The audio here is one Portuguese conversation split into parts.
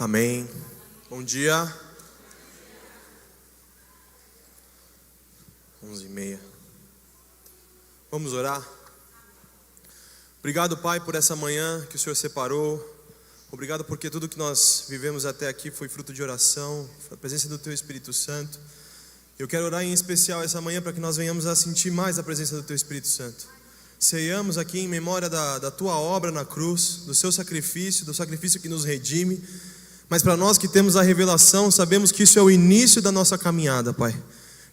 Amém. Bom dia. 11h30. Vamos orar? Obrigado, Pai, por essa manhã que o Senhor separou. Obrigado porque tudo que nós vivemos até aqui foi fruto de oração, foi a presença do Teu Espírito Santo. Eu quero orar em especial essa manhã para que nós venhamos a sentir mais a presença do Teu Espírito Santo. Ceiamos aqui em memória da Tua obra na cruz, do Seu sacrifício, do sacrifício que nos redime. Mas para nós que temos a revelação, sabemos que isso é o início da nossa caminhada, Pai.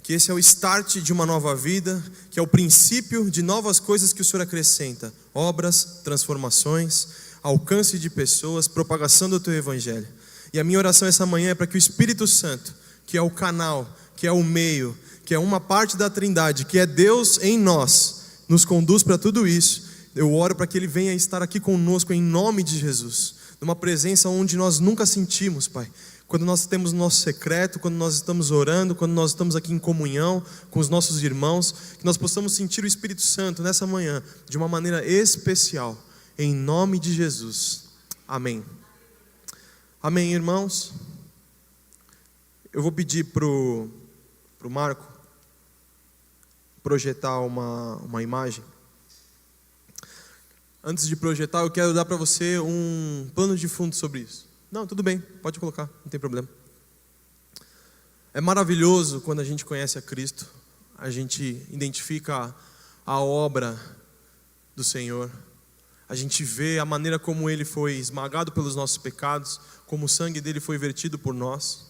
Que esse é o start de uma nova vida, que é o princípio de novas coisas que o Senhor acrescenta. Obras, transformações, alcance de pessoas, propagação do Teu Evangelho. E a minha oração essa manhã é para que o Espírito Santo, que é o canal, que é o meio, que é uma parte da Trindade, que é Deus em nós, nos conduz para tudo isso. Eu oro para que Ele venha estar aqui conosco em nome de Jesus. Numa presença onde nós nunca sentimos, Pai. Quando nós temos o nosso secreto, quando nós estamos orando, quando nós estamos aqui em comunhão com os nossos irmãos, que nós possamos sentir o Espírito Santo nessa manhã, de uma maneira especial, em nome de Jesus. Amém. Amém, irmãos. Eu vou pedir pro Marco projetar uma imagem. Antes de projetar, eu quero dar para você um plano de fundo sobre isso. Não, tudo bem, pode colocar, não tem problema. É maravilhoso quando a gente conhece a Cristo, a gente identifica a obra do Senhor, a gente vê a maneira como Ele foi esmagado pelos nossos pecados, como o sangue dele foi vertido por nós,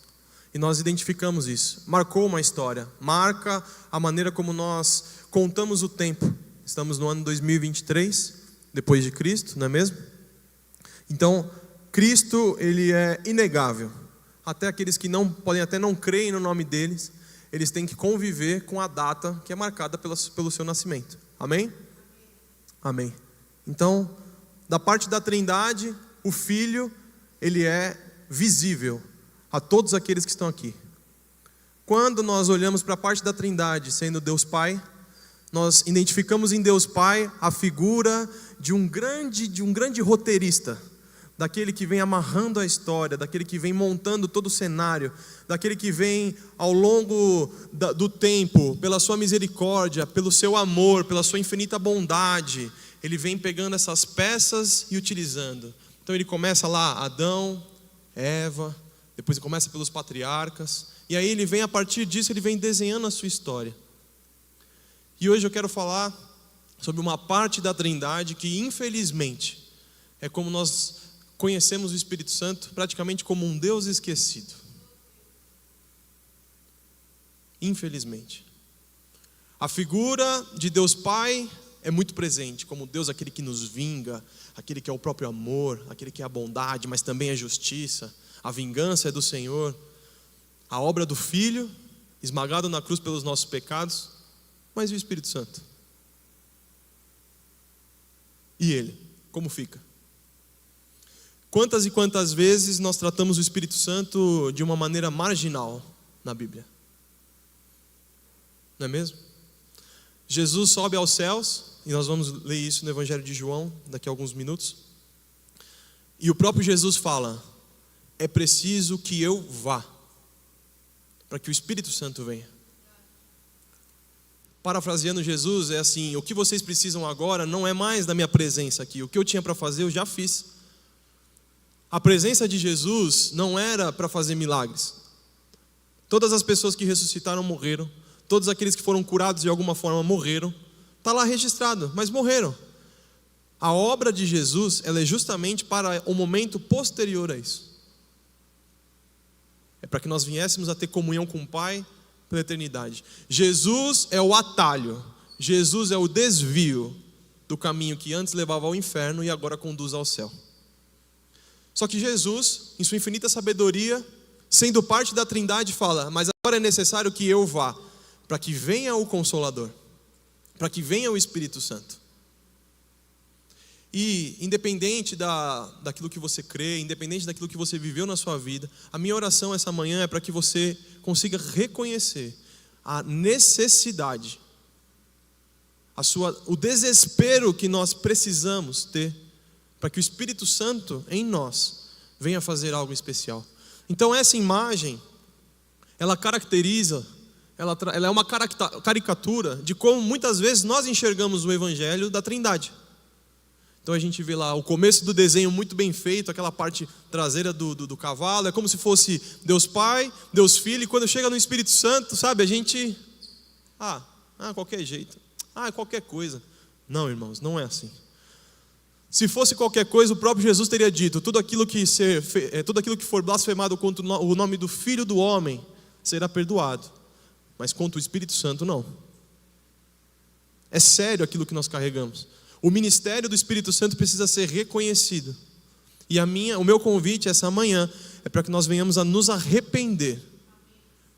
e nós identificamos isso. Marcou uma história, marca a maneira como nós contamos o tempo. Estamos no ano 2023, depois de Cristo, não é mesmo? Então, Cristo, Ele é inegável. Até aqueles que não podem até não creem no nome deles, eles têm que conviver com a data que é marcada pelo seu nascimento. Amém? Amém. Então, da parte da Trindade, o Filho, Ele é visível a todos aqueles que estão aqui. Quando nós olhamos para a parte da Trindade, sendo Deus Pai, nós identificamos em Deus Pai a figura de um grande roteirista, daquele que vem amarrando a história, daquele que vem montando todo o cenário, daquele que vem ao longo do tempo, pela sua misericórdia, pelo seu amor, pela sua infinita bondade, ele vem pegando essas peças e utilizando. Então ele começa lá, Adão, Eva, depois ele começa pelos patriarcas, e aí ele vem, a partir disso, ele vem desenhando a sua história. E hoje eu quero falar sobre uma parte da Trindade que, infelizmente, é como nós conhecemos o Espírito Santo, praticamente como um Deus esquecido. Infelizmente. A figura de Deus Pai é muito presente, como Deus aquele que nos vinga, aquele que é o próprio amor, aquele que é a bondade, mas também a justiça. A vingança é do Senhor. A obra do Filho, esmagado na cruz pelos nossos pecados. Mas e o Espírito Santo? E ele? Como fica? Quantas e quantas vezes nós tratamos o Espírito Santo de uma maneira marginal na Bíblia? Não é mesmo? Jesus sobe aos céus, e nós vamos ler isso no Evangelho de João, daqui a alguns minutos. E o próprio Jesus fala: é preciso que eu vá, para que o Espírito Santo venha. Parafraseando Jesus, é assim: o que vocês precisam agora não é mais da minha presença aqui. O que eu tinha para fazer, eu já fiz. A presença de Jesus não era para fazer milagres. Todas as pessoas que ressuscitaram morreram. Todos aqueles que foram curados de alguma forma morreram. Está lá registrado, mas morreram. A obra de Jesus, ela é justamente para o momento posterior a isso. É para que nós viéssemos a ter comunhão com o Pai pela eternidade. Jesus é o atalho, Jesus é o desvio do caminho que antes levava ao inferno e agora conduz ao céu. Só que Jesus, em sua infinita sabedoria, sendo parte da Trindade, fala: mas agora é necessário que eu vá, para que venha o Consolador, para que venha o Espírito Santo. E independente daquilo que você crê, independente daquilo que você viveu na sua vida, a minha oração essa manhã é para que você consiga reconhecer a necessidade, o desespero que nós precisamos ter, para que o Espírito Santo em nós venha fazer algo especial. Então essa imagem, ela caracteriza, ela é uma caricatura de como muitas vezes nós enxergamos o evangelho da Trindade. Então a gente vê lá o começo do desenho muito bem feito, aquela parte traseira do cavalo, é como se fosse Deus Pai, Deus Filho, e quando chega no Espírito Santo, sabe, a gente, qualquer jeito, qualquer coisa. Não, irmãos, não é assim. Se fosse qualquer coisa, o próprio Jesus teria dito, tudo aquilo que for blasfemado contra o nome do Filho do Homem será perdoado, mas contra o Espírito Santo não. É sério aquilo que nós carregamos. O ministério do Espírito Santo precisa ser reconhecido. E o meu convite essa manhã é para que nós venhamos a nos arrepender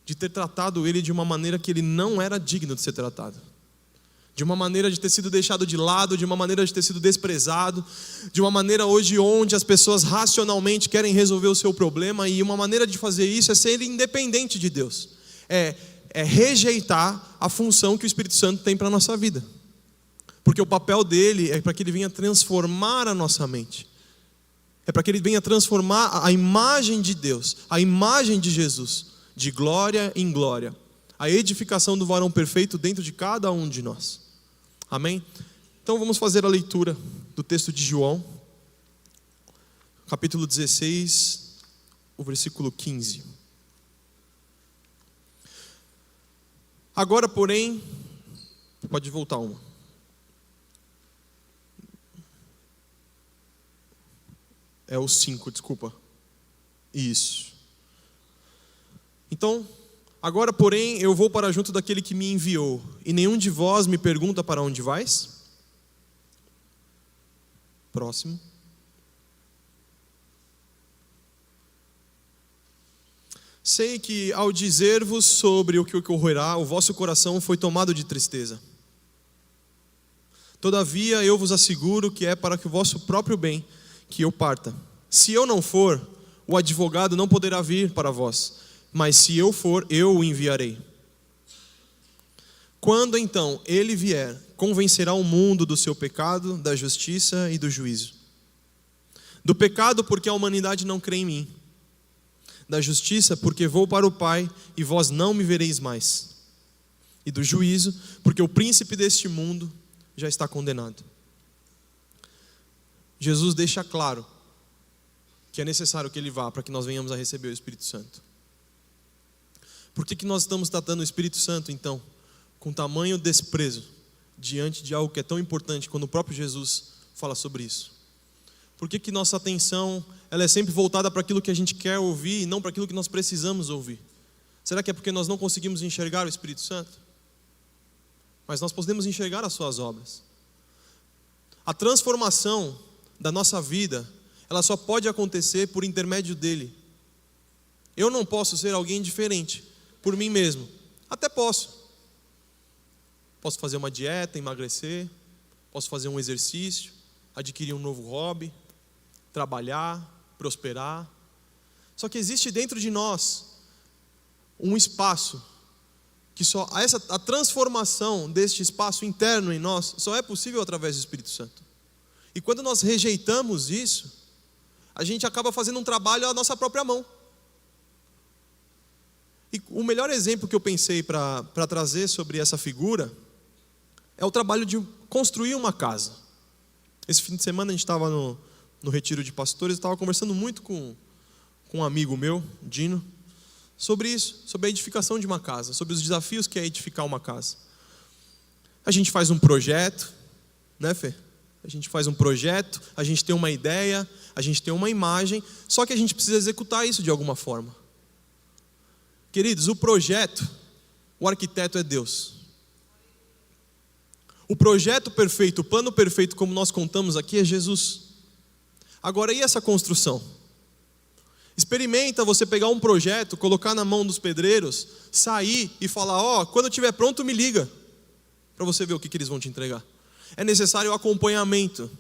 de ter tratado ele de uma maneira que ele não era digno de ser tratado. De uma maneira de ter sido deixado de lado, de uma maneira de ter sido desprezado, de uma maneira hoje onde as pessoas racionalmente querem resolver o seu problema, e uma maneira de fazer isso é ser independente de Deus. É rejeitar a função que o Espírito Santo tem para a nossa vida. Porque o papel dele é para que ele venha transformar a nossa mente. É para que ele venha transformar a imagem de Deus, a imagem de Jesus, de glória em glória. A edificação do varão perfeito dentro de cada um de nós. Amém? Então vamos fazer a leitura do texto de João, capítulo 16, o versículo 15. Agora, porém, pode voltar uma. É o 5, desculpa. Isso. Então, agora, porém, eu vou para junto daquele que me enviou, e nenhum de vós me pergunta para onde vais? Próximo. Sei que ao dizer-vos sobre o que ocorrerá, o vosso coração foi tomado de tristeza. Todavia eu vos asseguro que é para que o vosso próprio bem que eu parta. Se eu não for, o advogado não poderá vir para vós, mas se eu for, eu o enviarei. Quando então ele vier, convencerá o mundo do seu pecado, da justiça e do juízo. Do pecado, porque a humanidade não crê em mim. Da justiça, porque vou para o Pai e vós não me vereis mais. E do juízo, porque o príncipe deste mundo já está condenado. Jesus deixa claro que é necessário que ele vá para que nós venhamos a receber o Espírito Santo. Por que nós estamos tratando o Espírito Santo, então, com tamanho desprezo, diante de algo que é tão importante, quando o próprio Jesus fala sobre isso? Por que nossa atenção ela é sempre voltada para aquilo que a gente quer ouvir e não para aquilo que nós precisamos ouvir? Será que é porque nós não conseguimos enxergar o Espírito Santo? Mas nós podemos enxergar as suas obras. A transformação da nossa vida, ela só pode acontecer por intermédio dele. Eu não posso ser alguém diferente por mim mesmo. Até posso. Posso fazer uma dieta, emagrecer. Posso fazer um exercício, adquirir um novo hobby, trabalhar, prosperar. Só que existe dentro de nós um espaço que a transformação deste espaço interno em nós só é possível através do Espírito Santo. E quando nós rejeitamos isso, a gente acaba fazendo um trabalho à nossa própria mão. E o melhor exemplo que eu pensei para trazer sobre essa figura é o trabalho de construir uma casa. Esse fim de semana a gente estava no retiro de pastores, estava conversando muito com um amigo meu, Dino, sobre isso, sobre a edificação de uma casa, sobre os desafios que é edificar uma casa. A gente faz um projeto, né, Fê? A gente faz um projeto, a gente tem uma ideia, a gente tem uma imagem, só que a gente precisa executar isso de alguma forma. Queridos, o projeto, o arquiteto é Deus. O projeto perfeito, o plano perfeito, como nós contamos aqui, é Jesus. Agora, e essa construção? Experimenta você pegar um projeto, colocar na mão dos pedreiros, sair e falar, quando estiver pronto me liga, para você ver o que eles vão te entregar. É necessário acompanhamento,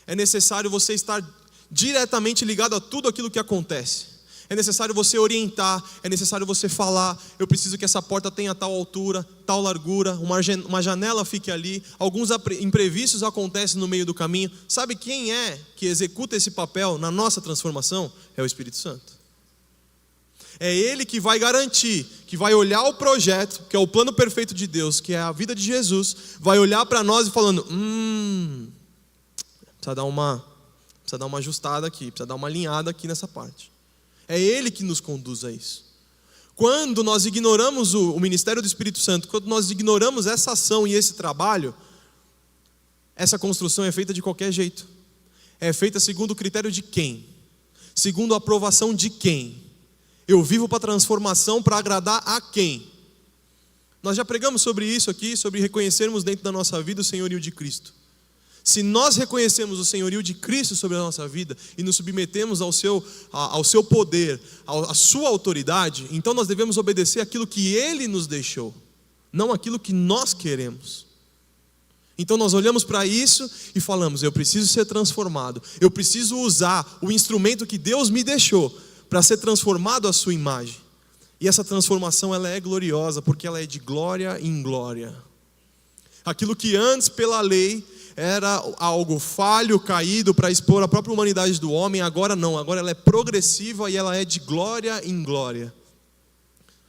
é necessário você estar diretamente ligado a tudo aquilo que acontece. é necessário você orientar, é necessário você falar, eu preciso que essa porta tenha tal altura, tal largura, uma janela fique ali, alguns imprevistos acontecem no meio do caminho. Sabe quem é que executa esse papel na nossa transformação? É o Espírito Santo. É Ele que vai garantir, que vai olhar o projeto, que é o plano perfeito de Deus, que é a vida de Jesus, vai olhar para nós e falando, precisa dar uma ajustada aqui, precisa dar uma alinhada aqui nessa parte. É Ele que nos conduz a isso. Quando nós ignoramos o ministério do Espírito Santo, quando nós ignoramos essa ação e esse trabalho, essa construção é feita de qualquer jeito. É feita segundo o critério de quem? Segundo a aprovação de quem? Eu vivo para transformação para agradar a quem? Nós já pregamos sobre isso aqui, sobre reconhecermos dentro da nossa vida o senhorio de Cristo. Se nós reconhecemos o senhorio de Cristo sobre a nossa vida e nos submetemos ao seu poder, à sua autoridade, então nós devemos obedecer aquilo que Ele nos deixou, não aquilo que nós queremos. Então nós olhamos para isso e falamos, eu preciso ser transformado, eu preciso usar o instrumento que Deus me deixou para ser transformado à sua imagem. E essa transformação ela é gloriosa, porque ela é de glória em glória. Aquilo que antes pela lei era algo falho, caído, para expor a própria humanidade do homem, agora não, agora ela é progressiva e ela é de glória em glória.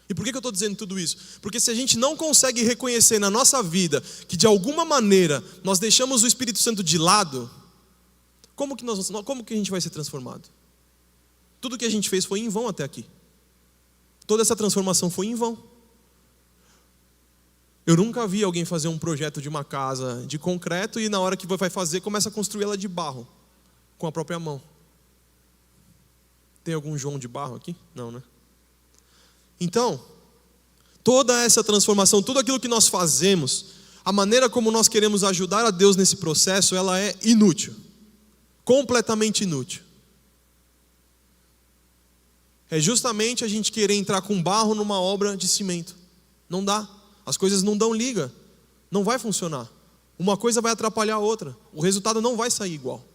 E por que eu estou dizendo tudo isso? Porque se a gente não consegue reconhecer na nossa vida que de alguma maneira nós deixamos o Espírito Santo de lado, como que a gente vai ser transformado? Tudo que a gente fez foi em vão até aqui. Toda essa transformação foi em vão. Eu nunca vi alguém fazer um projeto de uma casa de concreto e na hora que vai fazer, começa a construir ela de barro, com a própria mão. Tem algum João de barro aqui? Não, né? Então, toda essa transformação, tudo aquilo que nós fazemos, a maneira como nós queremos ajudar a Deus nesse processo, ela é inútil. Completamente inútil. É justamente a gente querer entrar com barro numa obra de cimento. Não dá. As coisas não dão liga. Não vai funcionar. Uma coisa vai atrapalhar a outra. O resultado não vai sair igual.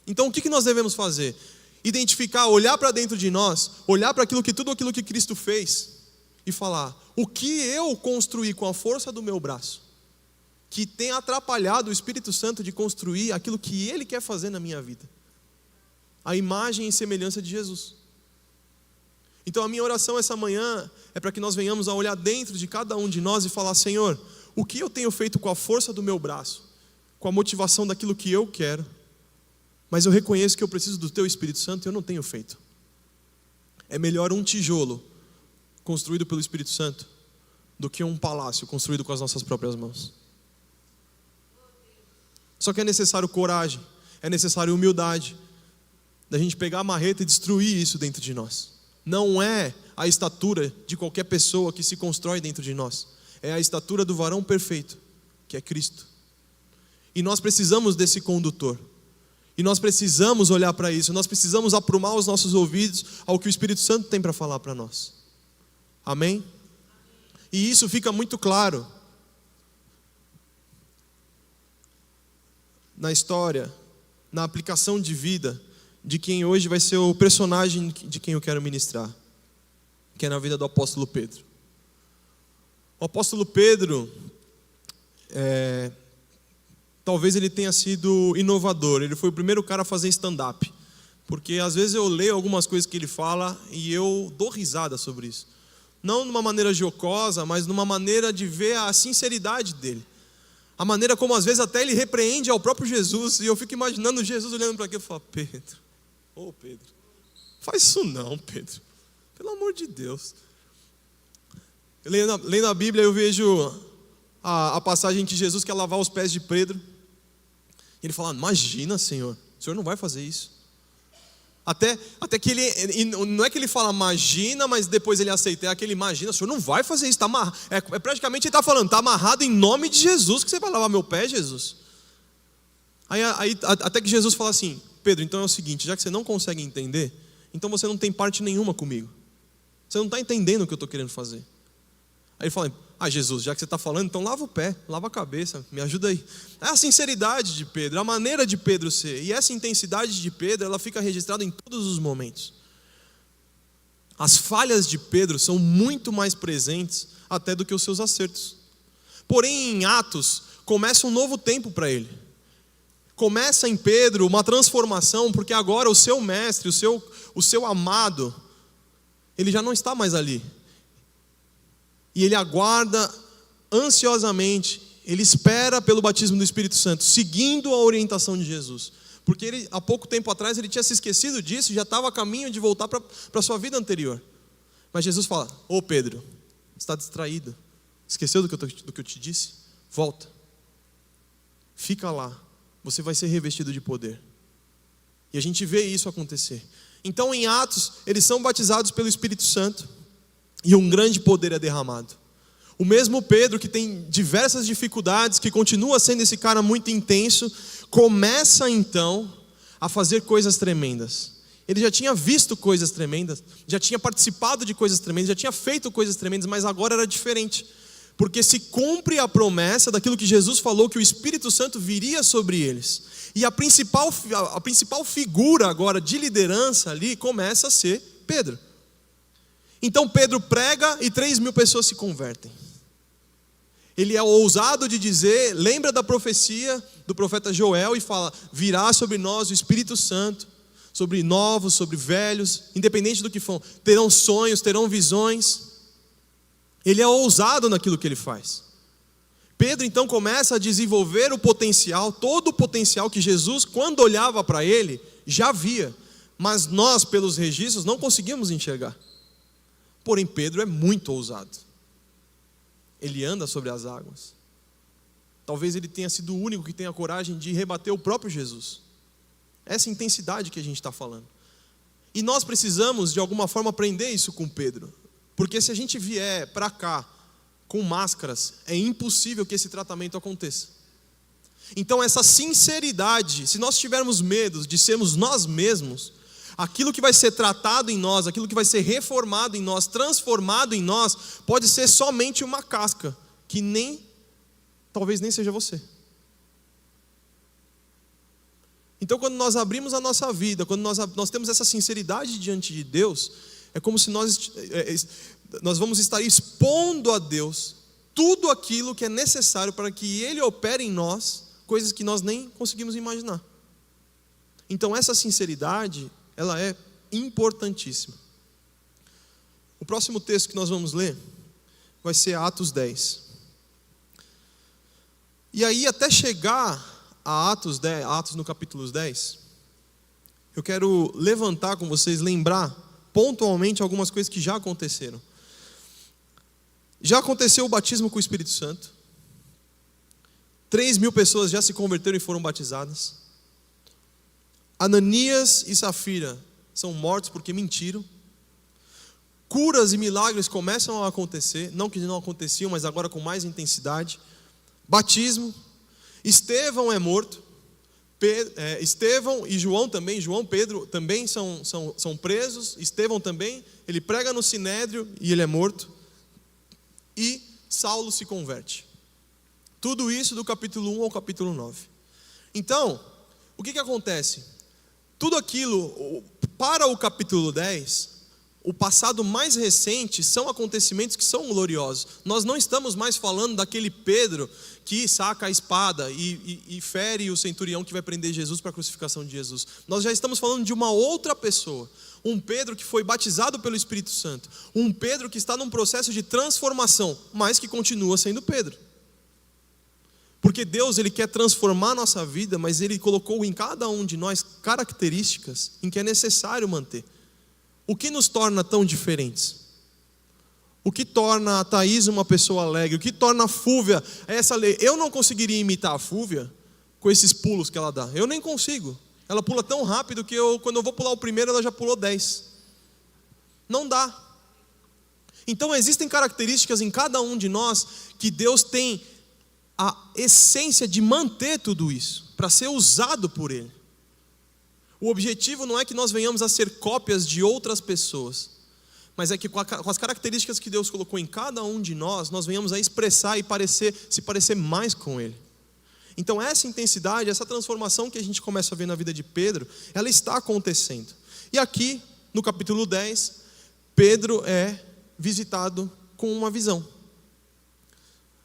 Então o que nós devemos fazer? Identificar, olhar para dentro de nós, olhar para tudo aquilo que Cristo fez e falar, o que eu construí com a força do meu braço, que tem atrapalhado o Espírito Santo de construir aquilo que Ele quer fazer na minha vida. A imagem e semelhança de Jesus. Então a minha oração essa manhã é para que nós venhamos a olhar dentro de cada um de nós e falar, Senhor, o que eu tenho feito com a força do meu braço, com a motivação daquilo que eu quero, mas eu reconheço que eu preciso do Teu Espírito Santo e eu não tenho feito. É melhor um tijolo construído pelo Espírito Santo do que um palácio construído com as nossas próprias mãos. Só que é necessário coragem, é necessário humildade, da gente pegar a marreta e destruir isso dentro de nós. Não é a estatura de qualquer pessoa que se constrói dentro de nós. É a estatura do varão perfeito, que é Cristo. E nós precisamos desse condutor. E nós precisamos olhar para isso. Nós precisamos aprumar os nossos ouvidos ao que o Espírito Santo tem para falar para nós. Amém? E isso fica muito claro na história, na aplicação de vida de quem hoje vai ser o personagem de quem eu quero ministrar, que é na vida do apóstolo Pedro. O apóstolo Pedro, talvez ele tenha sido inovador, ele foi o primeiro cara a fazer stand-up, porque às vezes eu leio algumas coisas que ele fala e eu dou risada sobre isso. Não de uma maneira jocosa, mas de uma maneira de ver a sinceridade dele. A maneira como às vezes até ele repreende ao próprio Jesus, e eu fico imaginando Jesus olhando para aquilo e falo, Pedro, Pedro, faz isso não, Pedro, pelo amor de Deus. Lendo a Bíblia eu vejo a passagem que Jesus quer lavar os pés de Pedro, e ele fala, imagina, Senhor, o Senhor não vai fazer isso. Até que ele, não é que ele fala imagina, mas depois ele aceita, é aquele imagina, o Senhor não vai fazer isso, tá amarrado. Praticamente ele está falando, está amarrado em nome de Jesus, que você vai lavar meu pé, Jesus. Aí até que Jesus fala assim, Pedro, então é o seguinte, já que você não consegue entender, então você não tem parte nenhuma comigo. Você não está entendendo o que eu estou querendo fazer. Aí ele fala, Jesus, já que você está falando, então lava o pé, lava a cabeça, me ajuda aí. É a sinceridade de Pedro, a maneira de Pedro ser. E essa intensidade de Pedro, ela fica registrada em todos os momentos. As falhas de Pedro são muito mais presentes até do que os seus acertos. Porém, em Atos, começa um novo tempo para ele. Começa em Pedro uma transformação, porque agora o seu mestre, o seu amado, ele já não está mais ali. E ele aguarda ansiosamente, ele espera pelo batismo do Espírito Santo, seguindo a orientação de Jesus. Porque ele, há pouco tempo atrás, ele tinha se esquecido disso e já estava a caminho de voltar para a sua vida anterior. Mas Jesus fala: ô Pedro, você está distraído, esqueceu do que eu te disse? Volta, fica lá, você vai ser revestido de poder. E a gente vê isso acontecer. Então em Atos, eles são batizados pelo Espírito Santo e um grande poder é derramado. O mesmo Pedro, que tem diversas dificuldades, que continua sendo esse cara muito intenso, começa então a fazer coisas tremendas. Ele já tinha visto coisas tremendas, já tinha participado de coisas tremendas, já tinha feito coisas tremendas, mas agora era diferente. Porque se cumpre a promessa daquilo que Jesus falou, que o Espírito Santo viria sobre eles. E a principal figura agora de liderança ali começa a ser Pedro. Então Pedro prega e 3.000 pessoas se convertem. Ele é ousado de dizer, lembra da profecia do profeta Joel e fala: virá sobre nós o Espírito Santo, sobre novos, sobre velhos, independente do que for, terão sonhos, terão visões. Ele é ousado naquilo que ele faz. Pedro então começa a desenvolver o potencial, todo o potencial que Jesus, quando olhava para ele, já via, mas nós, pelos registros, não conseguimos enxergar. Porém, Pedro é muito ousado. Ele anda sobre as águas. Talvez ele tenha sido o único que tenha coragem de rebater o próprio Jesus. Essa intensidade que a gente está falando. E nós precisamos, de alguma forma, aprender isso com Pedro. Porque se a gente vier para cá com máscaras, é impossível que esse tratamento aconteça. Então essa sinceridade, se nós tivermos medo de sermos nós mesmos, aquilo que vai ser tratado em nós, aquilo que vai ser reformado em nós, transformado em nós, pode ser somente uma casca, que talvez nem seja você. Então quando nós abrimos a nossa vida, quando nós temos essa sinceridade diante de Deus, é como se nós vamos estar expondo a Deus tudo aquilo que é necessário para que Ele opere em nós, coisas que nós nem conseguimos imaginar. Então essa sinceridade, ela é importantíssima. O próximo texto que nós vamos ler vai ser Atos 10. E aí, até chegar a Atos no capítulo 10, eu quero levantar com vocês, lembrar pontualmente algumas coisas que já aconteceram. Já aconteceu o batismo com o Espírito Santo. 3.000 pessoas já se converteram e foram batizadas. Ananias e Safira são mortos porque mentiram. Curas e milagres começam a acontecer, não que não aconteciam, mas agora com mais intensidade. Batismo. Estevão é morto. Estevão e João também, Pedro também são presos. Estevão também, ele prega no Sinédrio e ele é morto. E Saulo se converte. Tudo isso do capítulo 1 ao capítulo 9. Então, o que acontece? Tudo aquilo, para o capítulo 10, o passado mais recente são acontecimentos que são gloriosos. Nós não estamos mais falando daquele Pedro que saca a espada e fere o centurião que vai prender Jesus para a crucificação de Jesus. Nós já estamos falando de uma outra pessoa. Um Pedro que foi batizado pelo Espírito Santo. Um Pedro que está num processo de transformação, mas que continua sendo Pedro. Porque Deus, Ele quer transformar a nossa vida, mas Ele colocou em cada um de nós características em que é necessário manter. O que nos torna tão diferentes? O que torna a Thaís uma pessoa alegre? O que torna a Fúvia essa lei? Eu não conseguiria imitar a Fúvia com esses pulos que ela dá. Eu nem consigo. Ela pula tão rápido que quando eu vou pular o primeiro, ela já pulou 10. Não dá. Então existem características em cada um de nós que Deus tem a essência de manter tudo isso, para ser usado por Ele. O objetivo não é que nós venhamos a ser cópias de outras pessoas, mas é que com as características que Deus colocou em cada um de nós, nós venhamos a expressar e se parecer mais com Ele. Então essa intensidade, essa transformação que a gente começa a ver na vida de Pedro, ela está acontecendo. E aqui, no capítulo 10, Pedro é visitado com uma visão.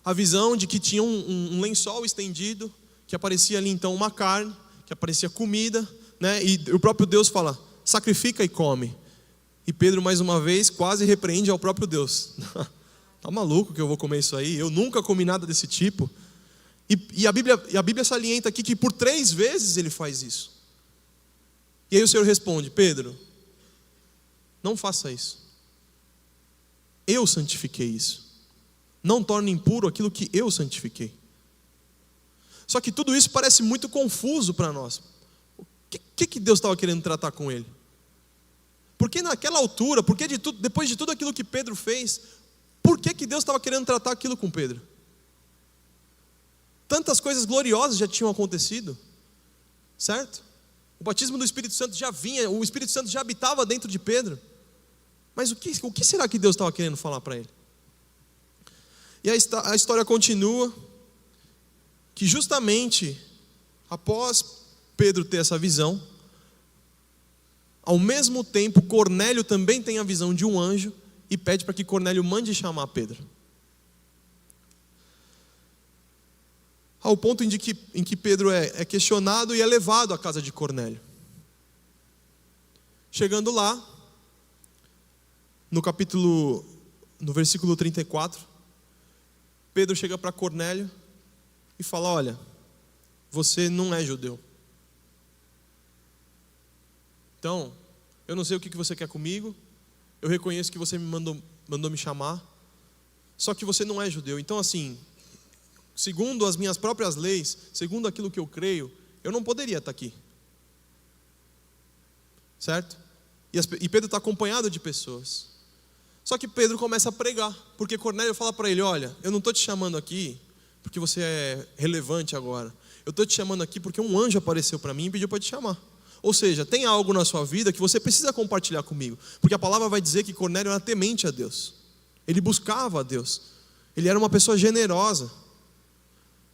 A visão de que tinha um lençol estendido, que aparecia ali então uma carne, que aparecia comida, né? E o próprio Deus fala, sacrifica e come. E Pedro mais uma vez quase repreende ao próprio Deus. Tá maluco que eu vou comer isso aí? Eu nunca comi nada desse tipo. E a Bíblia salienta aqui que por 3 vezes ele faz isso. E aí o Senhor responde, Pedro, não faça isso. Eu santifiquei isso. Não torne impuro aquilo que eu santifiquei. Só que tudo isso parece muito confuso para nós. O que Deus estava querendo tratar com ele? Porque naquela altura, depois de tudo aquilo que Pedro fez, por que Deus estava querendo tratar aquilo com Pedro? Tantas coisas gloriosas já tinham acontecido, certo? O batismo do Espírito Santo já vinha, o Espírito Santo já habitava dentro de Pedro. Mas o que será que Deus estava querendo falar para ele? E a história continua, que justamente após Pedro ter essa visão, ao mesmo tempo Cornélio também tem a visão de um anjo e pede para que Cornélio mande chamar Pedro. Ao ponto em que Pedro é questionado e é levado à casa de Cornélio. Chegando lá, no versículo 34, Pedro chega para Cornélio e fala, olha, você não é judeu. Então, eu não sei o que você quer comigo, eu reconheço que você me mandou me chamar, só que você não é judeu. Então assim, segundo as minhas próprias leis, segundo aquilo que eu creio, eu não poderia estar aqui. Certo? E Pedro está acompanhado de pessoas. Só que Pedro começa a pregar, porque Cornélio fala para ele, olha, eu não estou te chamando aqui porque você é relevante agora. Eu estou te chamando aqui porque um anjo apareceu para mim e pediu para te chamar. Ou seja, tem algo na sua vida que você precisa compartilhar comigo. Porque a palavra vai dizer que Cornélio era temente a Deus. Ele buscava a Deus. Ele era uma pessoa generosa.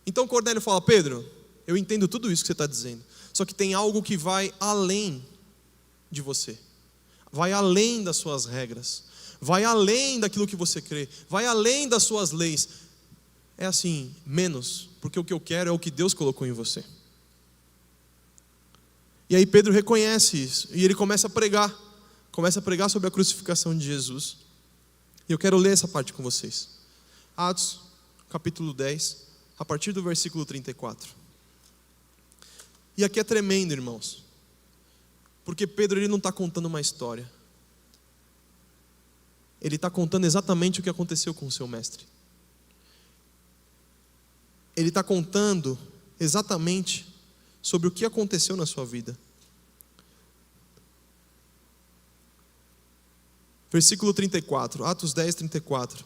Então Cornélio fala, Pedro, eu entendo tudo isso que você está dizendo. Só que tem algo que vai além de você. Vai além das suas regras. Vai além daquilo que você crê. Vai além das suas leis. É assim, menos. Porque o que eu quero é o que Deus colocou em você. E aí Pedro reconhece isso, e ele começa a pregar sobre a crucificação de Jesus. E eu quero ler essa parte com vocês. Atos, capítulo 10, a partir do versículo 34. E aqui é tremendo, irmãos, porque Pedro ele não está contando uma história. Ele está contando exatamente o que aconteceu com o seu mestre. Ele está contando exatamente sobre o que aconteceu na sua vida. Versículo 34, Atos 10, 34.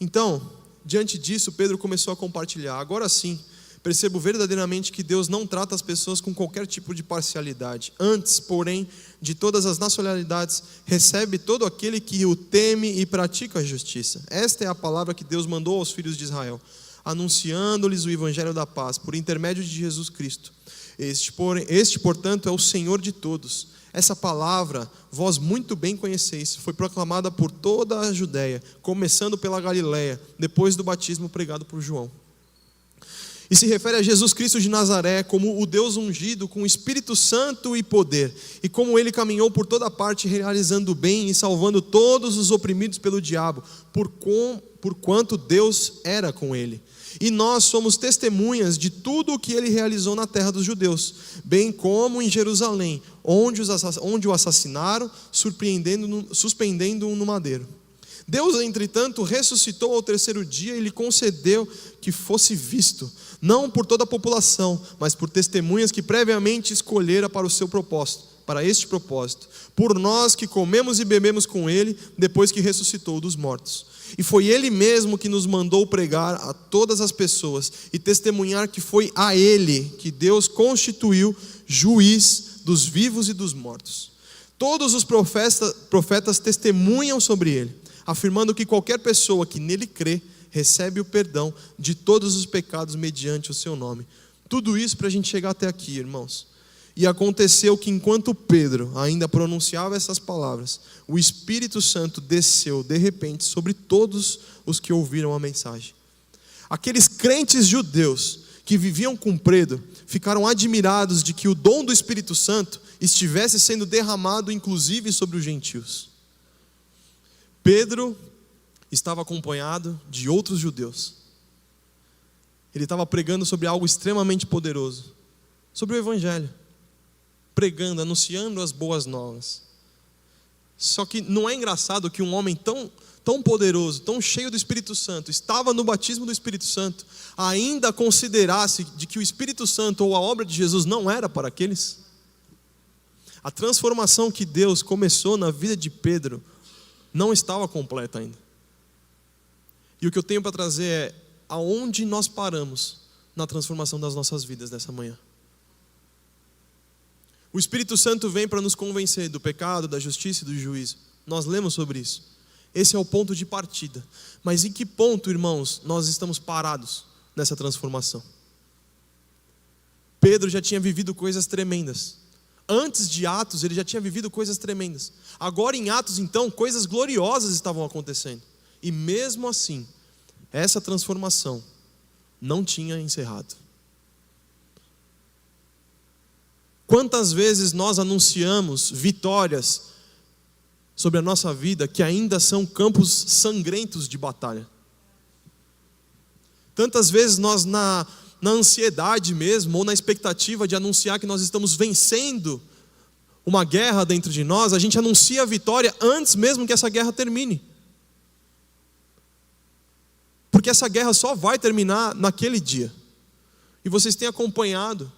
Então, diante disso, Pedro começou a compartilhar. Agora sim, percebo verdadeiramente que Deus não trata as pessoas com qualquer tipo de parcialidade. Antes, porém, de todas as nacionalidades, recebe todo aquele que o teme e pratica a justiça. Esta é a palavra que Deus mandou aos filhos de Israel, anunciando-lhes o evangelho da paz, por intermédio de Jesus Cristo. Este, portanto, é o Senhor de todos. Essa palavra, vós muito bem conheceis, foi proclamada por toda a Judéia, começando pela Galiléia, depois do batismo pregado por João. E se refere a Jesus Cristo de Nazaré como o Deus ungido com o Espírito Santo e poder, e como ele caminhou por toda parte realizando o bem e salvando todos os oprimidos pelo diabo, por quanto Deus era com ele. E nós somos testemunhas de tudo o que ele realizou na terra dos judeus, bem como em Jerusalém, onde o assassinaram, suspendendo-o no madeiro. Deus, entretanto, ressuscitou ao 3º dia e lhe concedeu que fosse visto, não por toda a população, mas por testemunhas que previamente escolhera para este propósito, por nós que comemos e bebemos com ele, depois que ressuscitou dos mortos. E foi ele mesmo que nos mandou pregar a todas as pessoas e testemunhar que foi a ele que Deus constituiu juiz dos vivos e dos mortos. Todos os profetas testemunham sobre ele, afirmando que qualquer pessoa que nele crê, recebe o perdão de todos os pecados mediante o seu nome. Tudo isso para a gente chegar até aqui, irmãos. E aconteceu que enquanto Pedro ainda pronunciava essas palavras, o Espírito Santo desceu de repente sobre todos os que ouviram a mensagem. Aqueles crentes judeus que viviam com Pedro ficaram admirados de que o dom do Espírito Santo estivesse sendo derramado inclusive sobre os gentios. Pedro estava acompanhado de outros judeus. Ele estava pregando sobre algo extremamente poderoso, sobre o Evangelho, pregando, anunciando as boas novas. Só que não é engraçado que um homem tão poderoso, tão cheio do Espírito Santo, estava no batismo do Espírito Santo, ainda considerasse de que o Espírito Santo ou a obra de Jesus não era para aqueles? A transformação que Deus começou na vida de Pedro não estava completa ainda. E o que eu tenho para trazer é aonde nós paramos na transformação das nossas vidas nessa manhã. O Espírito Santo vem para nos convencer do pecado, da justiça e do juízo. Nós lemos sobre isso. Esse é o ponto de partida. Mas em que ponto, irmãos, nós estamos parados nessa transformação? Pedro já tinha vivido coisas tremendas. Antes de Atos, ele já tinha vivido coisas tremendas. Agora em Atos, então, coisas gloriosas estavam acontecendo. E mesmo assim, essa transformação não tinha encerrado. Quantas vezes nós anunciamos vitórias sobre a nossa vida que ainda são campos sangrentos de batalha? Tantas vezes nós na ansiedade mesmo, ou na expectativa de anunciar que nós estamos vencendo uma guerra dentro de nós, a gente anuncia a vitória antes mesmo que essa guerra termine. Porque essa guerra só vai terminar naquele dia. E vocês têm acompanhado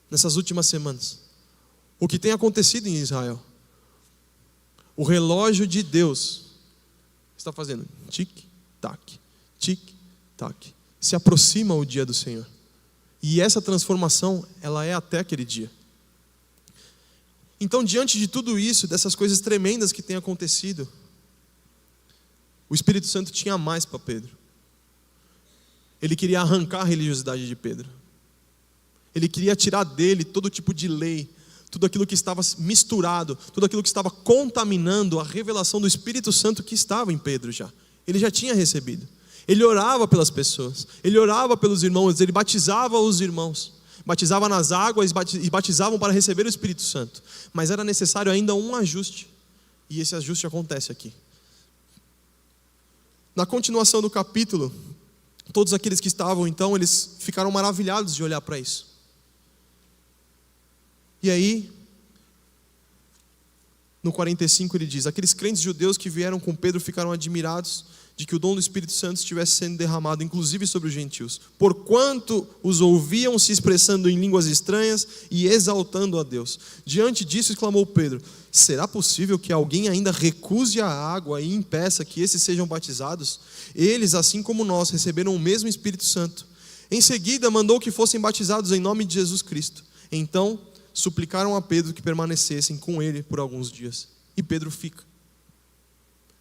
nessas últimas semanas o que tem acontecido em Israel. O relógio de Deus está fazendo tic-tac, tic-tac. Se aproxima o dia do Senhor. E essa transformação, ela é até aquele dia. Então, diante de tudo isso, dessas coisas tremendas que têm acontecido, o Espírito Santo tinha mais para Pedro. Ele queria arrancar a religiosidade de Pedro. Ele queria tirar dele todo tipo de lei, tudo aquilo que estava misturado, tudo aquilo que estava contaminando a revelação do Espírito Santo que estava em Pedro já. Ele já tinha recebido. Ele orava pelas pessoas, ele orava pelos irmãos, ele batizava os irmãos. Batizava nas águas e batizavam para receber o Espírito Santo. Mas era necessário ainda um ajuste. E esse ajuste acontece aqui. Na continuação do capítulo, todos aqueles que estavam então, eles ficaram maravilhados de olhar para isso. E aí, no 45 ele diz: aqueles crentes judeus que vieram com Pedro ficaram admirados de que o dom do Espírito Santo estivesse sendo derramado, inclusive sobre os gentios, porquanto os ouviam se expressando em línguas estranhas e exaltando a Deus. Diante disso exclamou Pedro: será possível que alguém ainda recuse a água e impeça que esses sejam batizados? Eles, assim como nós, receberam o mesmo Espírito Santo. Em seguida mandou que fossem batizados em nome de Jesus Cristo. Então suplicaram a Pedro que permanecessem com ele por alguns dias. E Pedro fica.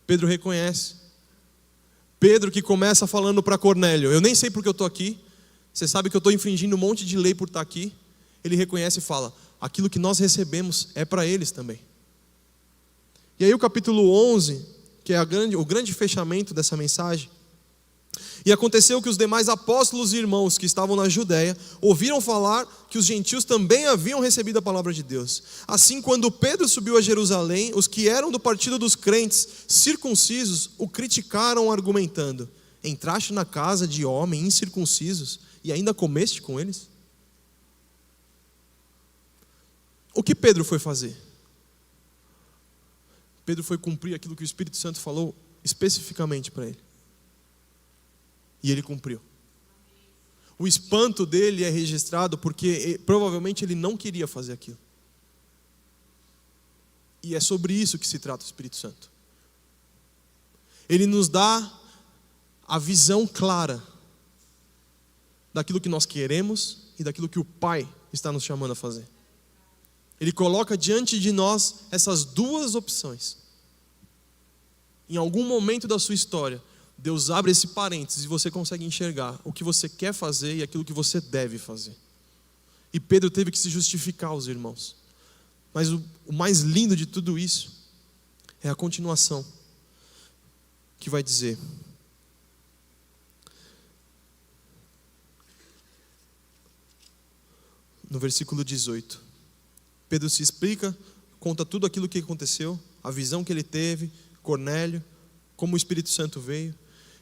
Pedro reconhece. Pedro que começa falando para Cornélio: eu nem sei porque eu estou aqui, você sabe que eu estou infringindo um monte de lei por estar aqui. Ele reconhece e fala: aquilo que nós recebemos é para eles também. E aí o capítulo 11, que é o grande fechamento dessa mensagem: e aconteceu que os demais apóstolos e irmãos que estavam na Judéia ouviram falar que os gentios também haviam recebido a palavra de Deus. Assim, quando Pedro subiu a Jerusalém, os que eram do partido dos crentes circuncisos o criticaram argumentando: entraste na casa de homens incircuncisos e ainda comeste com eles? O que Pedro foi fazer? Pedro foi cumprir aquilo que o Espírito Santo falou especificamente para ele. E ele cumpriu. O espanto dele é registrado porque provavelmente ele não queria fazer aquilo. E é sobre isso que se trata o Espírito Santo. Ele nos dá a visão clara daquilo que nós queremos e daquilo que o Pai está nos chamando a fazer. Ele coloca diante de nós essas duas opções. Em algum momento da sua história, Deus abre esse parênteses e você consegue enxergar o que você quer fazer e aquilo que você deve fazer. E Pedro teve que se justificar aos irmãos. Mas o mais lindo de tudo isso é a continuação, que vai dizer: no versículo 18, Pedro se explica, conta tudo aquilo que aconteceu, a visão que ele teve, Cornélio, como o Espírito Santo veio.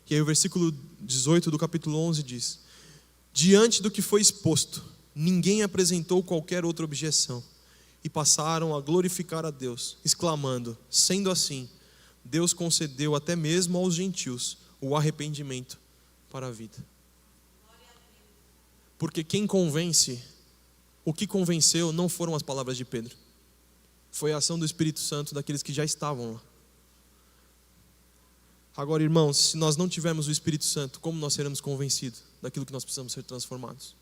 E aí o versículo 18 do capítulo 11 diz: diante do que foi exposto, ninguém apresentou qualquer outra objeção, e passaram a glorificar a Deus, exclamando: sendo assim, Deus concedeu até mesmo aos gentios o arrependimento para a vida. Porque quem convence, o que convenceu não foram as palavras de Pedro, foi a ação do Espírito Santo daqueles que já estavam lá. Agora, irmãos, se nós não tivermos o Espírito Santo, como nós seremos convencidos daquilo que nós precisamos ser transformados?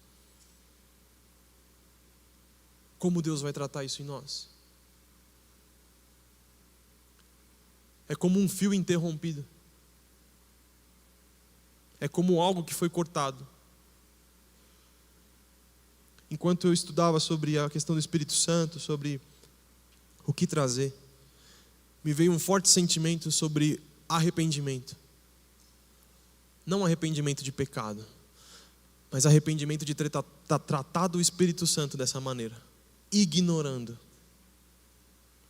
Como Deus vai tratar isso em nós? É como um fio interrompido. É como algo que foi cortado. Enquanto eu estudava sobre a questão do Espírito Santo, sobre o que trazer, me veio um forte sentimento sobre arrependimento. Não arrependimento de pecado, mas arrependimento de ter tratado o Espírito Santo dessa maneira, ignorando,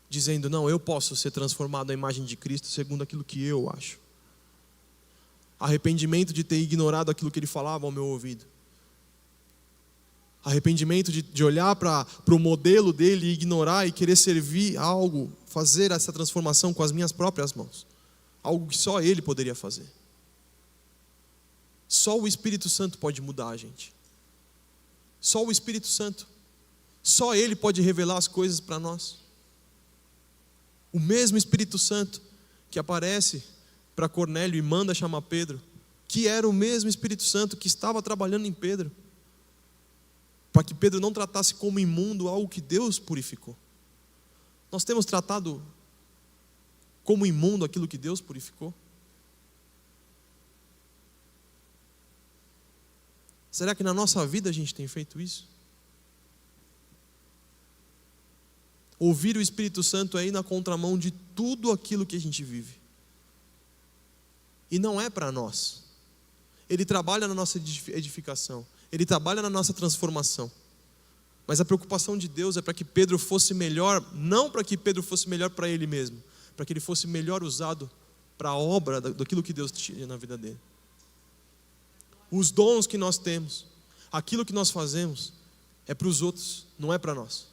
dizendo: não, eu posso ser transformado à imagem de Cristo segundo aquilo que eu acho. Arrependimento de ter ignorado aquilo que ele falava ao meu ouvido. Arrependimento de olhar para o modelo dele e ignorar e querer servir algo, fazer essa transformação com as minhas próprias mãos. Algo que só ele poderia fazer. Só o Espírito Santo pode mudar a gente. Só o Espírito Santo. Só ele pode revelar as coisas para nós. O mesmo Espírito Santo que aparece para Cornélio e manda chamar Pedro, que era o mesmo Espírito Santo que estava trabalhando em Pedro, para que Pedro não tratasse como imundo algo que Deus purificou. Nós temos tratado como imundo aquilo que Deus purificou? Será que na nossa vida a gente tem feito isso? Ouvir o Espírito Santo é ir na contramão de tudo aquilo que a gente vive. E não é para nós. Ele trabalha na nossa edificação. Ele trabalha na nossa transformação. Mas a preocupação de Deus é para que Pedro fosse melhor, não para que Pedro fosse melhor para ele mesmo, para que ele fosse melhor usado para a obra daquilo que Deus tinha na vida dele. Os dons que nós temos, aquilo que nós fazemos, é para os outros, não é para nós.